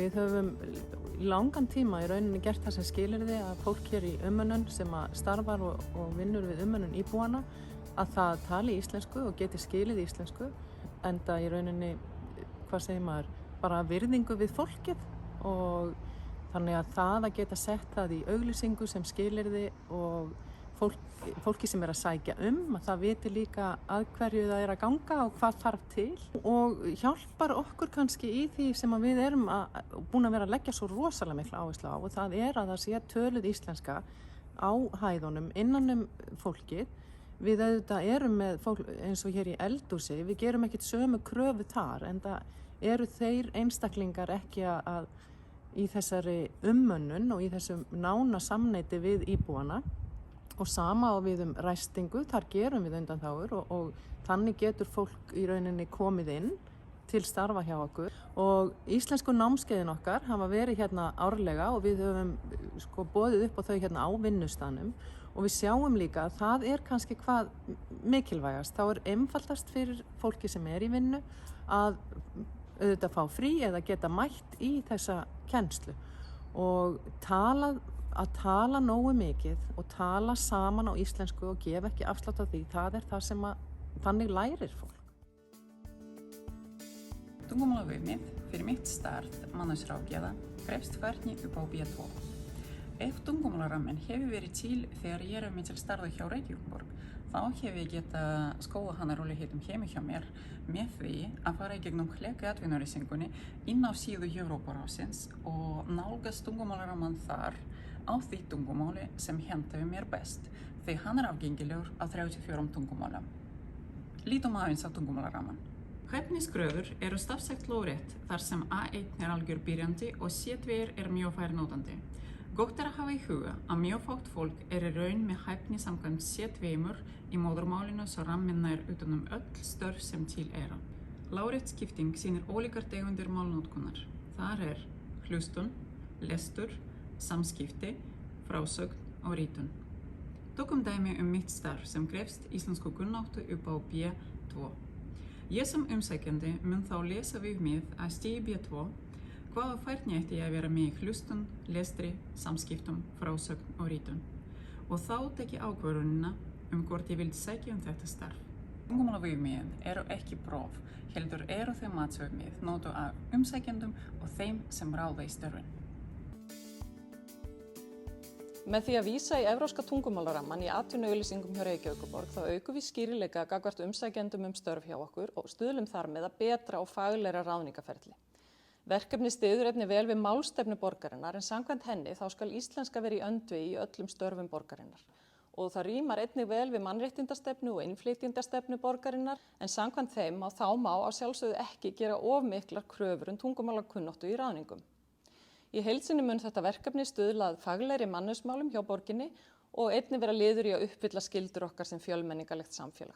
Við höfum langan tíma í rauninni gert það sem skilyrði að fólk hér í umönnun sem að starfar og vinnur við umönnun íbúana að það tali íslensku og geti skilið íslensku, enda í rauninni, hvað segir maður, bara virðingu við fólkið, og þannig að það að geta sett það í auglýsingu sem skilyrði og fólki sem að sækja að það viti líka að hverju það að ganga og hvað þarf til, og hjálpar okkur kannski í því sem að við erum búin að vera að leggja svo rosalega mikla áherslu á, og það að það sé töluð íslenska á hæðunum innan fólkið. Við auðvitað erum með fólk eins og hér í eldhúsi, við gerum ekkert sömu kröfu þar, en það eru þeir einstaklingar ekki að í þessari umönnun og í þessum nána samneyti við íbúana. Og sama á við ræstingu, þar gerum við undanþágur og þannig getur fólk í rauninni komið inn til starfa hjá okkur. Og íslensku námskeiðin okkar hafa verið hérna árlega og við höfum boðið upp á þau hérna á vinnustanum, og við sjáum líka að það kannski hvað mikilvægast. Þá einfaldast fyrir fólki sem í vinnu að auðvitað fá frí eða geta mætt í þessa kennslu og að tala nógu mikið og tala saman á íslensku og gefa ekki afslátt af því, það það sem þannig lærir fólk. Tungumálaviðmið fyrir mitt starf mannausráðgjafa krefst færni upp á B2. Ef tungumálarammen hefur verið til þegar ég með til starfa hjá Reykjavíkurborg, þá hef ég getað skoða hana rólegheitum heima hjá mér með því að fara í gegnum hlekki atvinnulýsingunni inn á síðu Evrópuráðsins og nálgast tungumálaramman þar á því tungumáli sem hentaði mér best, því hann afgengilegur á 34 tungumálum. Lítum aðeins á tungumálaramman. Hæfniskröfur eru stafsett lóðrétt þar sem A1 algjör byrjandi og C2 mjög fær notandi. Gott að hafa í huga að mjög fátt fólk í raun með hæfni samkvæmt C2 í móðurmálinu svo ramminn nær utan öll störf sem til Lárétt skipting sýnir ólíkar tegundir málnotkunar. Þar hlustun, lestur, samskipti, frásögn og ritun. Tökum dæmi mitt starf sem krefst íslensku kunnáttu upp á B2. Ég sem umsækjandi mun þá lesa við mig að stigi B2 hvaða færni ætti ég að vera með í hlustun, lestri, samskiptum, frásögn og ritun. Og þá tek ég ákvörðunina hvort ég vil sækja þetta starf. Tungumálaviðmið eru ekki próf, heldur þau matsviðmið notuð af umsækjendum og þeim sem ráða í störfin. Með því að vísa í evrópska tungumálaramman í atvinnuauglýsingum hjá Reykjavíkurborg þá aukum við skýrileika gagnvart umsækjendum störf hjá okkur og stuðlum þar með að betra og faglegra ráðningarferli. Verkefni styður einnig vel við málstefnu borgarinnar, en samkvæmt henni þá skal íslenska vera í öndvegi í öllum störfum borgarinnar. Og það rímar einnig vel við mannréttindastefnu og innflytjendastefnu borgarinnar, en samkvæmt þeim þá má á sjálfsögðu ekki gera of miklar kröfur tungumálakunnáttu í ráðningum. Í heild sinni mun þetta verkefni stuðla að faglegri mannauðsmálum hjá borginni og einnig vera liður í að uppfylla skyldur okkar sem fjölmenningarlegt samfélag.